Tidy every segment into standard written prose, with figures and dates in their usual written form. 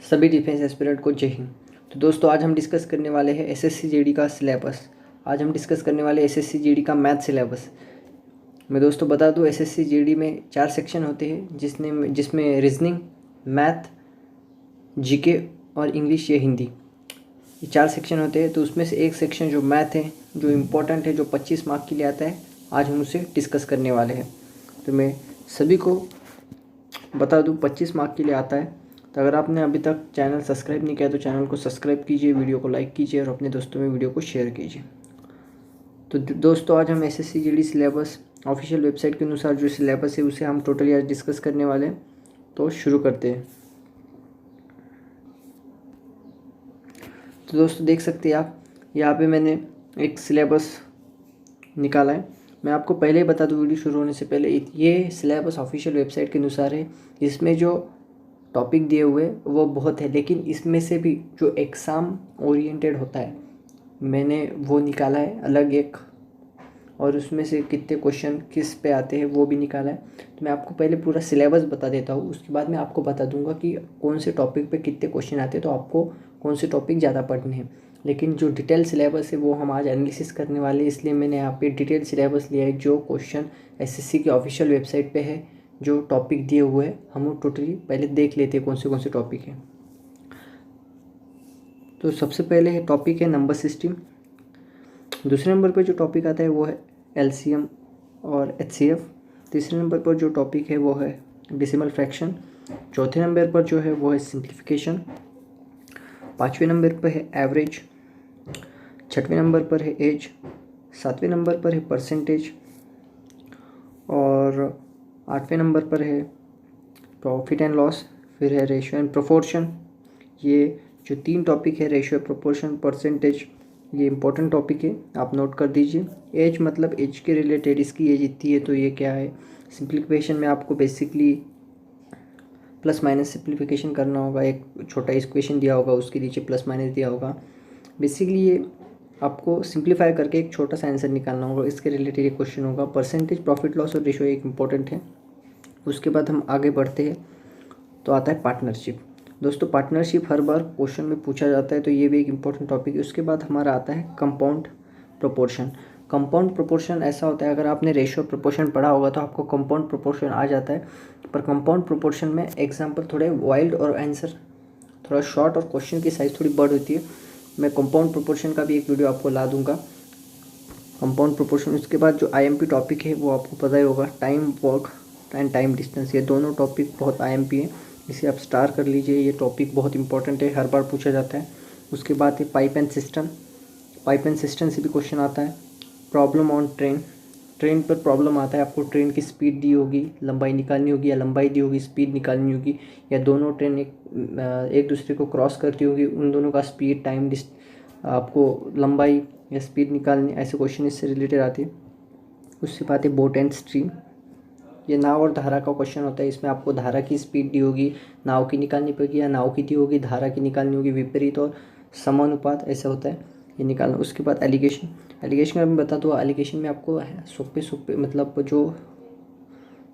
सभी defence aspirant को जय हिंद। तो दोस्तों आज हम डिस्कस करने वाले हैं एसएससी जीडी का सिलेबस। आज हम डिस्कस करने वाले एसएससी जीडी का मैथ सिलेबस। मैं दोस्तों बता दूं एसएससी जीडी में 4 सेक्शन होते हैं जिसमें रीजनिंग, मैथ, जीके और इंग्लिश या हिंदी, ये 4 सेक्शन होते हैं। तो उसमें से एक सेक्शन जो मैथ है, जो इम्पोर्टेंट है, जो 25 मार्क के लिए आता है, आज हम उसे डिस्कस करने वाले हैं। तो मैं सभी को बता दूं 25 मार्क के लिए आता है। तो अगर आपने अभी तक चैनल सब्सक्राइब नहीं किया तो चैनल को सब्सक्राइब कीजिए, वीडियो को लाइक कीजिए और अपने दोस्तों में वीडियो को शेयर कीजिए। तो दोस्तों आज हम SSC GD syllabus official website के अनुसार जो सिलेबस है उसे हम टोटली आज डिस्कस करने वाले हैं। तो शुरू करते हैं। तो दोस्तों देख सकते हैं आप, यहाँ पे मैंने एक सिलेबस निकाला है। मैं आपको पहले ही बता दूँ वीडियो शुरू होने से पहले, ये सिलेबस ऑफिशियल वेबसाइट के अनुसार है। इसमें जो टॉपिक दिए हुए वो बहुत है, लेकिन इसमें से भी जो एग्ज़ाम ओरिएंटेड होता है मैंने वो निकाला है अलग एक, और उसमें से कितने क्वेश्चन किस पे आते हैं वो भी निकाला है। तो मैं आपको पहले पूरा सिलेबस बता देता हूँ, उसके बाद मैं आपको बता दूंगा कि कौन से टॉपिक पे कितने क्वेश्चन आते हैं, तो आपको कौन से टॉपिक ज़्यादा पढ़ने हैं। लेकिन जो डिटेल सिलेबस है वो हम आज एनालिसिस करने वाले हैं, इसलिए मैंने यहाँ पे डिटेल सिलेबस लिया है। जो क्वेश्चन एसएससी की ऑफिशियल वेबसाइट पे है, जो टॉपिक दिए हुए हैं, हम वो टोटली पहले देख लेते हैं कौन से टॉपिक हैं। तो सबसे पहले है टॉपिक है नंबर सिस्टम। दूसरे नंबर पर जो टॉपिक आता है वो है एलसीएम और एचसीएफ। तीसरे नंबर पर जो टॉपिक है वो है डेसिमल फ्रैक्शन। चौथे नंबर पर जो है वो है सिंप्लीफिकेशन। पाँचवें नंबर पर है एवरेज। छठवें नंबर पर है एज। सातवें नंबर पर है परसेंटेज और आठवें नंबर पर है प्रॉफिट एंड लॉस। फिर है रेशियो एंड प्रोपोर्शन। ये जो 3 टॉपिक है, रेशियो, प्रोपोर्शन, परसेंटेज, ये इंपॉर्टेंट टॉपिक है, आप नोट कर दीजिए। एज मतलब एज के रिलेटेड, इसकी एज इतनी है तो ये क्या है। सिंप्लीफिकेशन में आपको बेसिकली प्लस माइनस सिंप्लीफिकेशन करना होगा। एक छोटा इक्वेशन दिया होगा, उसके नीचे प्लस माइनस दिया होगा। बेसिकली ये आपको सिंप्लीफाई करके एक छोटा सा आंसर निकालना होगा, इसके रिलेटेड एक क्वेश्चन होगा। परसेंटेज, प्रॉफिट लॉस और रेशियो एक इंपॉर्टेंट है। उसके बाद हम आगे बढ़ते हैं तो आता है पार्टनरशिप। दोस्तों पार्टनरशिप हर बार क्वेश्चन में पूछा जाता है, तो ये भी एक इम्पॉर्टेंट टॉपिक है। उसके बाद हमारा आता है कंपाउंड प्रोपोर्शन। कंपाउंड प्रोपोर्शन ऐसा होता है, अगर आपने रेशियो प्रोपोर्शन पढ़ा होगा तो आपको कंपाउंड प्रोपोर्शन आ जाता है। पर कंपाउंड प्रोपोर्शन में एग्जाम्पल थोड़े वाइल्ड और आंसर थोड़ा शॉर्ट और क्वेश्चन की साइज़ थोड़ी बड़ होती है। मैं कंपाउंड प्रोपोर्शन का भी एक वीडियो आपको ला दूंगा, कंपाउंड प्रोपोर्शन। उसके बाद जो आईएमपी टॉपिक है वो आपको पता ही होगा, time work and time distance. ये दोनों टॉपिक बहुत आईएमपी है, इसे आप स्टार कर लीजिए। ये टॉपिक बहुत इंपॉर्टेंट है, हर बार पूछा जाता है। उसके बाद है pipe and system. Pipe and system से भी क्वेश्चन आता है। Problem on train. ट्रेन पर प्रॉब्लम आता है, आपको ट्रेन की स्पीड दी होगी, लंबाई निकालनी होगी, या लंबाई दी होगी, स्पीड निकालनी होगी, या दोनों ट्रेन एक दूसरे को क्रॉस करती होगी, उन दोनों का स्पीड, टाइम, आपको लंबाई या स्पीड निकालनी, ऐसे क्वेश्चन इससे रिलेटेड आते हैं। उससे बात है बोट एंड स्ट्रीम। ये नाव और धारा का क्वेश्चन होता है, इसमें आपको धारा की स्पीड दी होगी, नाव की निकालनी पड़ेगी, या नाव की दी होगी, धारा की निकालनी होगी, विपरीत और समानुपात ऐसा होता है, ये निकालना। उसके बाद एलिगेशन। एलिगेशन का मैं बता दूँ, एलिगेशन में आपको सुप्पे मतलब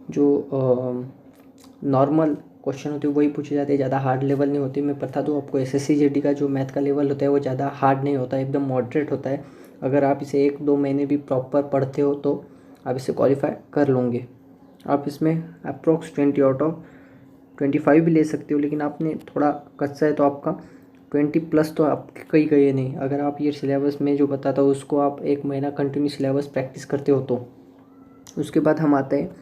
जो नॉर्मल क्वेश्चन होते हैं वही पूछे जाते हैं, ज़्यादा हार्ड लेवल नहीं होते। मैं बता दूँ आपको एसएससी जीडी का जो मैथ का लेवल होता है वो ज़्यादा हार्ड नहीं होता है, एकदम मॉडरेट होता है। अगर आप इसे 1-2 महीने भी प्रॉपर पढ़ते हो तो आप इसे क्वालिफाई कर लोगे। आप इसमें अप्रोक्स 20 आउट ऑफ 25 भी ले सकते हो, लेकिन आपने थोड़ा कच्चा है तो आपका 20+ तो आप कहीं गए नहीं। अगर आप ये सिलेबस में जो बताता हूँ उसको आप 1 महीना कंटिन्यू सिलेबस प्रैक्टिस करते हो तो। उसके बाद हम आते हैं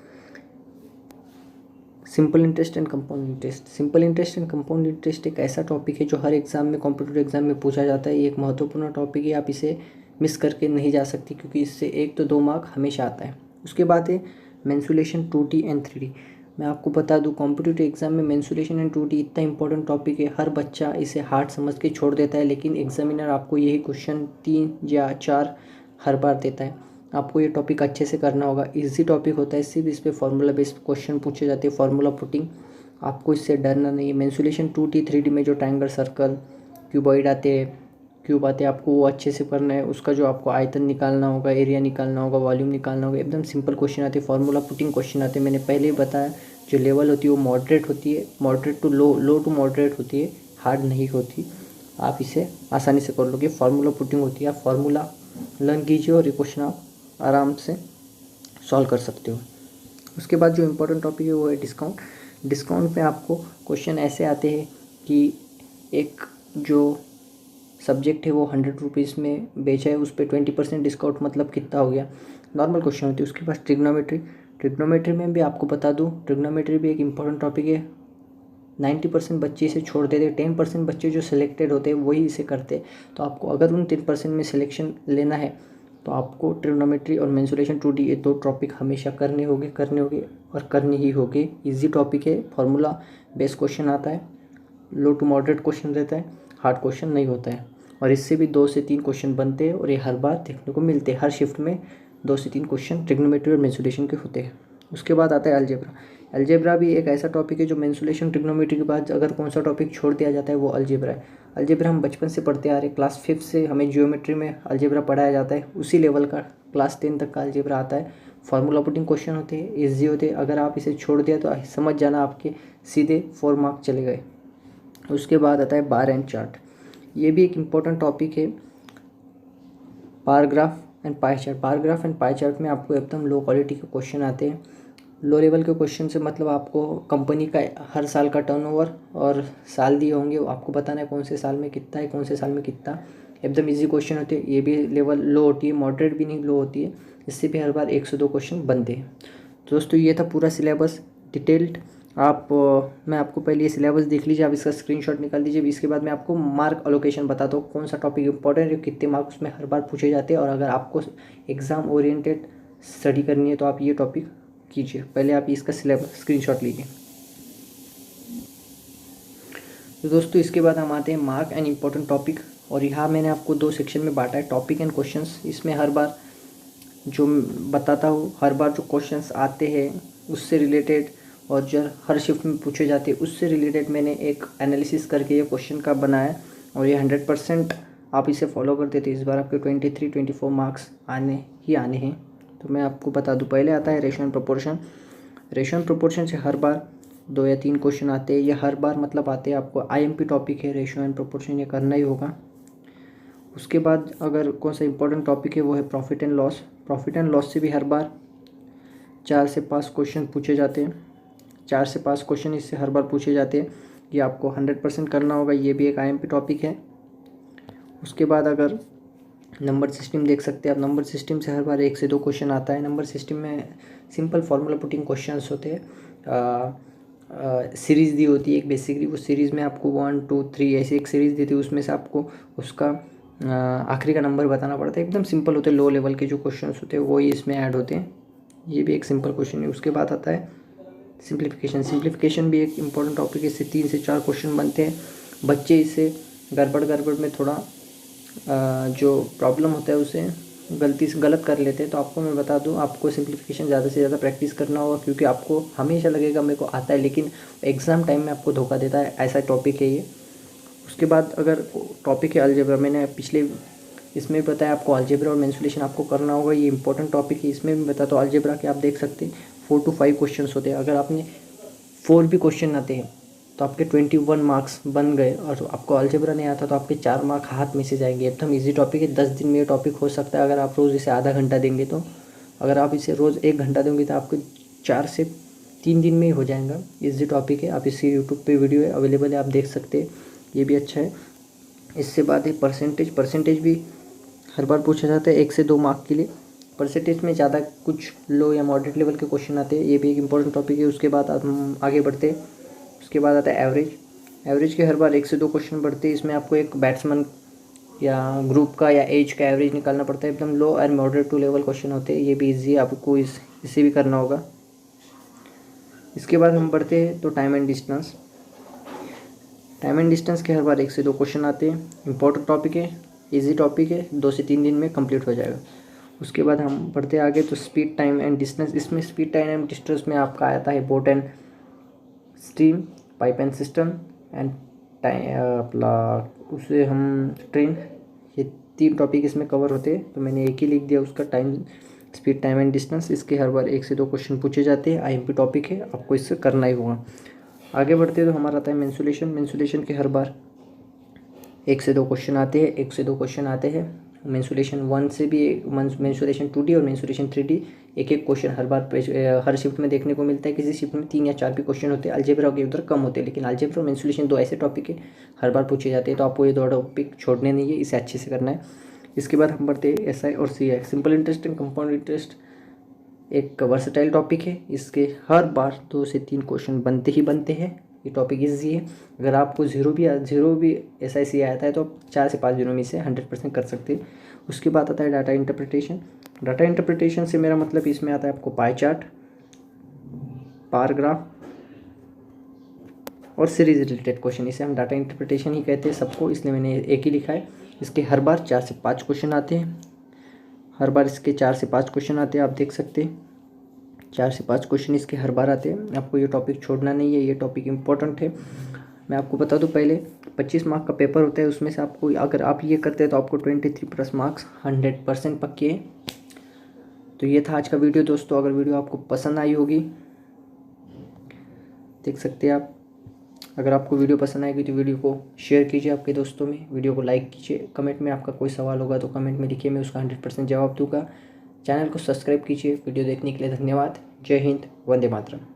simple interest and compound interest. Simple interest and compound interest एक ऐसा टॉपिक है जो हर एग्जाम में, कॉम्पिटिटिव एग्जाम में पूछा जाता है। ये एक महत्वपूर्ण टॉपिक है, आप इसे मिस करके नहीं जा सकती, क्योंकि इससे 1 तो 2 मार्क हमेशा आता है। उसके बाद है मेंसुरेशन 2D एंड 3D। मैं आपको बता दूं कॉम्पिटिटिव एग्जाम में मेंसुरेशन एंड 2D इतना इंपॉर्टेंट टॉपिक है, हर बच्चा इसे हार्ड समझ के छोड़ देता है, लेकिन एग्जामिनर आपको यही क्वेश्चन 3 या 4 हर बार देता है। आपको ये टॉपिक अच्छे से करना होगा, इजी टॉपिक होता है, सिर्फ इस पर फॉर्मूला बेस्ड क्वेश्चन पूछे जाते हैं, फार्मूला पुटिंग। आपको इससे डरना नहीं है। मेंसुरेशन 2D 3D में जो ट्रायंगल, सर्कल, क्यूबॉइड आते हैं, क्यूब आते हैं, आपको वो अच्छे से करना है। उसका जो आपको आयतन निकालना होगा, एरिया निकालना होगा, वॉल्यूम निकालना होगा, एकदम सिंपल क्वेश्चन आते हैं, फार्मूला पुटिंग क्वेश्चन आते हैं। मैंने पहले ही बताया जो लेवल होती है वो मॉडरेट होती है, moderate to low, low to moderate होती है, हार्ड नहीं होती, आप इसे आसानी से कर लोगे। फार्मूला पुटिंग होती है, आप फार्मूला लर्न कीजिए और ये क्वेश्चन आप आराम से सॉल्व कर सकते हो। उसके बाद जो इम्पोर्टेंट टॉपिक है वो है डिस्काउंट। डिस्काउंट में आपको क्वेश्चन ऐसे आते हैं कि एक जो सब्जेक्ट है वो 100 रुपीज़ में बेचा है, उस पर 20% डिस्काउंट मतलब कितना हो गया, नॉर्मल क्वेश्चन होती है। उसके बाद ट्रिग्नोमेट्री में भी आपको बता दूँ, ट्रिग्नोमेट्री भी एक इम्पॉर्टेंट टॉपिक है। 90% बच्चे इसे छोड़ देते हैं, 10% बच्चे जो सिलेक्टेड होते हैं वही इसे करते हैं। तो आपको अगर उन 10% में सिलेक्शन लेना है तो आपको ट्रिग्नोमेट्री और मेंसुरेशन 2D ये 2 टॉपिक हमेशा करने होंगे और करनी ही होगी। इजी टॉपिक है, फार्मूला बेस्ड क्वेश्चन आता है, लो टू मॉडरेट क्वेश्चन रहता है, हार्ड क्वेश्चन नहीं होता है। और इससे भी 2 से 3 क्वेश्चन बनते हैं और ये हर बार देखने को मिलते हैं। हर शिफ्ट में 2 से 3 क्वेश्चन ट्रिग्नोमेट्री और मेंसुरेशन के होते हैं। उसके बाद आता है अलजेब्रा। अलजेब्रा भी एक ऐसा टॉपिक है जो मेंसुरेशन ट्रिग्नोमेट्री के बाद अगर कौन सा टॉपिक छोड़ दिया जाता है वो अलजेब्रा है। अलजेब्रा हम बचपन से पढ़ते आ रहे हैं, क्लास 5 से हमें जियोमेट्री में अलजेब्रा पढ़ाया जाता है, उसी लेवल का क्लास 10 तक का अलजेब्रा आता है। फार्मूला पुटिंग क्वेश्चन होते हैं, ईजी होते हैं। अगर आप इसे छोड़ दिया तो समझ जाना आपके सीधे 4 मार्क चले गए। उसके बाद आता है बार एंड चार्ट। ये भी एक इम्पोर्टेंट टॉपिक है। Bar graph and pie chart. Bar graph and pie chart में आपको एकदम लो क्वालिटी के क्वेश्चन आते हैं। लो लेवल के क्वेश्चन से मतलब आपको कंपनी का हर साल का टर्नओवर और साल दिए होंगे, आपको बताना है कौन से साल में कितना है, कौन से साल में कितना। एकदम इजी क्वेश्चन होते हैं। ये भी लेवल लो होती है, मॉडरेट भी नहीं, लो होती है। इससे भी हर बार 1 से 2 क्वेश्चन बनते हैं। तो दोस्तों ये था पूरा सिलेबस डिटेल्ड। मैं आपको पहले ये सिलेबस देख लीजिए, आप इसका स्क्रीनशॉट निकाल दीजिए। इसके बाद मैं आपको मार्क एलोकेशन बताता हूँ, कौन सा टॉपिक इंपॉर्टेंट है, कितने मार्क उसमें हर बार पूछे जाते हैं। और अगर आपको एग्ज़ाम ओरिएंटेड स्टडी करनी है तो आप ये टॉपिक कीजिए। पहले आप इसका सिलेबस स्क्रीनशॉट लीजिए। तो दोस्तों इसके बाद हम आते हैं मार्क एंड इम्पोर्टेंट टॉपिक। और यहाँ मैंने आपको 2 सेक्शन में बांटा है, टॉपिक एंड क्वेश्चंस। इसमें हर बार जो बताता हूँ, हर बार जो क्वेश्चंस आते हैं उससे रिलेटेड और जो हर शिफ्ट में पूछे जाते हैं उससे रिलेटेड मैंने एक एनालिसिस करके ये क्वेश्चन का बनाया। और ये 100% आप इसे फॉलो करते थे, इस बार आपके 23-24 मार्क्स आने हैं। तो मैं आपको बता दूं, पहले आता है ratio and proportion. Ratio and proportion से हर बार 2 या 3 क्वेश्चन आते हैं। ये हर बार मतलब आते हैं, आपको IMP टॉपिक है रेशियो एंड प्रोपोर्शन, ये करना ही होगा। उसके बाद अगर कौन सा इंपॉर्टेंट टॉपिक है वो है profit and loss. Profit and loss से भी हर बार 4 से 5 क्वेश्चन पूछे जाते हैं। 4 से 5 क्वेश्चन इससे हर बार पूछे जाते हैं। ये आपको 100% करना होगा, ये भी एक IMP टॉपिक है। उसके बाद अगर नंबर सिस्टम देख सकते हैं आप, नंबर सिस्टम से हर बार 1 से 2 क्वेश्चन आता है। नंबर सिस्टम में सिंपल फार्मूला पुटिंग क्वेश्चंस होते हैं। सीरीज़ दी होती है एक, बेसिकली वो सीरीज़ में आपको 1 2 3 ऐसी एक सीरीज़ देती है, उसमें से आपको उसका आखिरी का नंबर बताना पड़ता है। एकदम सिंपल होते हैं, लो लेवल के जो क्वेश्चंस होते हैं वो ही इसमें ऐड होते हैं। ये भी एक सिंपल क्वेश्चन है। उसके बाद आता है सिंप्लीफिकेशन भी एक इम्पॉर्टेंट टॉपिक है। इससे 3 से 4 क्वेश्चन बनते हैं। बच्चे इसे गड़बड़ में थोड़ा जो प्रॉब्लम होता है उसे गलत कर लेते हैं। तो आपको मैं बता दूं, आपको सिंप्लीफिकेशन ज़्यादा से ज़्यादा प्रैक्टिस करना होगा, क्योंकि आपको हमेशा लगेगा मेरे को आता है, लेकिन एग्ज़ाम टाइम में आपको धोखा देता है, ऐसा टॉपिक है ये। उसके बाद अगर टॉपिक है अलजेब्रा, मैंने पिछले इसमें भी बताया आपको अलजेब्रा और मेंसुरेशन आपको करना होगा, ये इंपॉर्टेंट टॉपिक है। इसमें भी बताता हूँ अलजेब्रा के आप देख सकते हैं 4 to 5 क्वेश्चन होते हैं। अगर आपने 4 भी क्वेश्चन आते हैं तो आपके 21 मार्क्स बन गए। और आपको अलजेब्रा नहीं आता तो आपके 4 मार्क हाथ में से जाएंगे। एकदम ईजी टॉपिक है, 10 दिन में ये टॉपिक हो सकता है अगर आप रोज़ इसे आधा घंटा देंगे तो। अगर आप इसे रोज़ 1 घंटा देंगे तो आपके 4 से 3 दिन में ही हो जाएगा। ईजी टॉपिक है, आप इसकी यूट्यूब पे वीडियो है अवेलेबल है, आप देख सकते हैं, ये भी अच्छा है। इससे बात है परसेंटेज भी हर बार पूछा जाता है 1 से 2 मार्क के लिए। परसेंटेज में ज़्यादा कुछ लो या मॉडरेट लेवल के क्वेश्चन आते हैं, ये भी एक इंपॉर्टेंट टॉपिक है। उसके बाद हम आगे बढ़ते हैं। उसके बाद आता है एवरेज के हर बार 1 से 2 क्वेश्चन बढ़ते हैं। इसमें आपको एक बैट्समैन या ग्रुप का या एज का एवरेज निकालना पड़ता है। एकदम लो और मॉडरेट टू लेवल क्वेश्चन होते हैं, ये भी ईजी है, आपको इसे भी करना होगा। इसके बाद हम बढ़ते हैं तो टाइम एंड डिस्टेंस के हर बार 1 से 2 क्वेश्चन आते हैं। इंपॉर्टेंट टॉपिक है, ईजी टॉपिक है, 2 से 3 दिन में कंप्लीट हो जाएगा। उसके बाद हम बढ़ते आगे तो स्पीड टाइम एंड डिस्टेंस। इसमें स्पीड टाइम एंड डिस्टेंस में आपका आता है boat and stream, pipe and system and उसे हम ट्रेन, ये 3 टॉपिक इसमें कवर होते हैं। तो मैंने एक ही लिख दिया उसका, स्पीड टाइम एंड डिस्टेंस। इसके हर बार 1 से 2 क्वेश्चन पूछे जाते हैं, IMP टॉपिक है, आपको इससे करना ही होगा। आगे बढ़ते तो हमारा आता है मेंसुरेशन के हर बार 1 से 2 क्वेश्चन आते हैं, 1 से 2 क्वेश्चन आते हैं। मेंसुरेशन 1 से भी मेंसुरेशन 2D और मेंसुरेशन 3D एक क्वेश्चन हर बार हर शिफ्ट में देखने को मिलता है। किसी शिफ्ट में 3 या 4 भी क्वेश्चन होते हैं। अलजेब्रा के उधर कम होते हैं, लेकिन अलजेब्रा और मेंसुरेशन 2 ऐसे टॉपिक है हर बार पूछे जाते हैं, तो आपको ये 2 टॉपिक छोड़ने नहीं है, इसे अच्छे से करना है। इसके बाद हम बढ़ते हैं SI और CI। Simple interest and compound interest एक वर्सेटाइल टॉपिक है, इसके हर बार 2 से 3 क्वेश्चन बनते ही बनते हैं। ये टॉपिक ईजी है। अगर आपको जीरो भी SI आता है तो आप 4 से 5 दिनों में इसे 100% कर सकते हैं। उसके बाद आता है डाटा इंटरप्रिटेशन। डाटा इंटरप्रिटेशन से मेरा मतलब इसमें आता है आपको पाई चार्ट, बार ग्राफ और सीरीज रिलेटेड क्वेश्चन। इसे हम डाटा इंटरप्रिटेशन ही कहते हैं सबको, इसलिए मैंने एक ही लिखा है। इसके हर बार 4 से 5 क्वेश्चन आते हैं। हर बार इसके 4 से 5 क्वेश्चन आते हैं, आप देख सकते हैं 4 से 5 क्वेश्चन इसके हर बार आते हैं। आपको ये टॉपिक छोड़ना नहीं है, ये टॉपिक इम्पोर्टेंट है। मैं आपको बता दूं, पहले 25 मार्क का पेपर होता है, उसमें से आपको अगर आप ये करते हैं तो आपको 23+ मार्क्स 100% पक्के हैं। तो ये था आज का वीडियो दोस्तों। अगर वीडियो आपको पसंद आई होगी, देख सकते हैं आप, अगर आपको वीडियो पसंद आएगी तो वीडियो को शेयर कीजिए आपके दोस्तों में, वीडियो को लाइक कीजिए। कमेंट में आपका कोई सवाल होगा तो कमेंट में लिखिए, मैं उसका 100% जवाब दूंगा। चैनल को सब्सक्राइब कीजिए। वीडियो देखने के लिए धन्यवाद। जय हिंद, वंदे मातरम।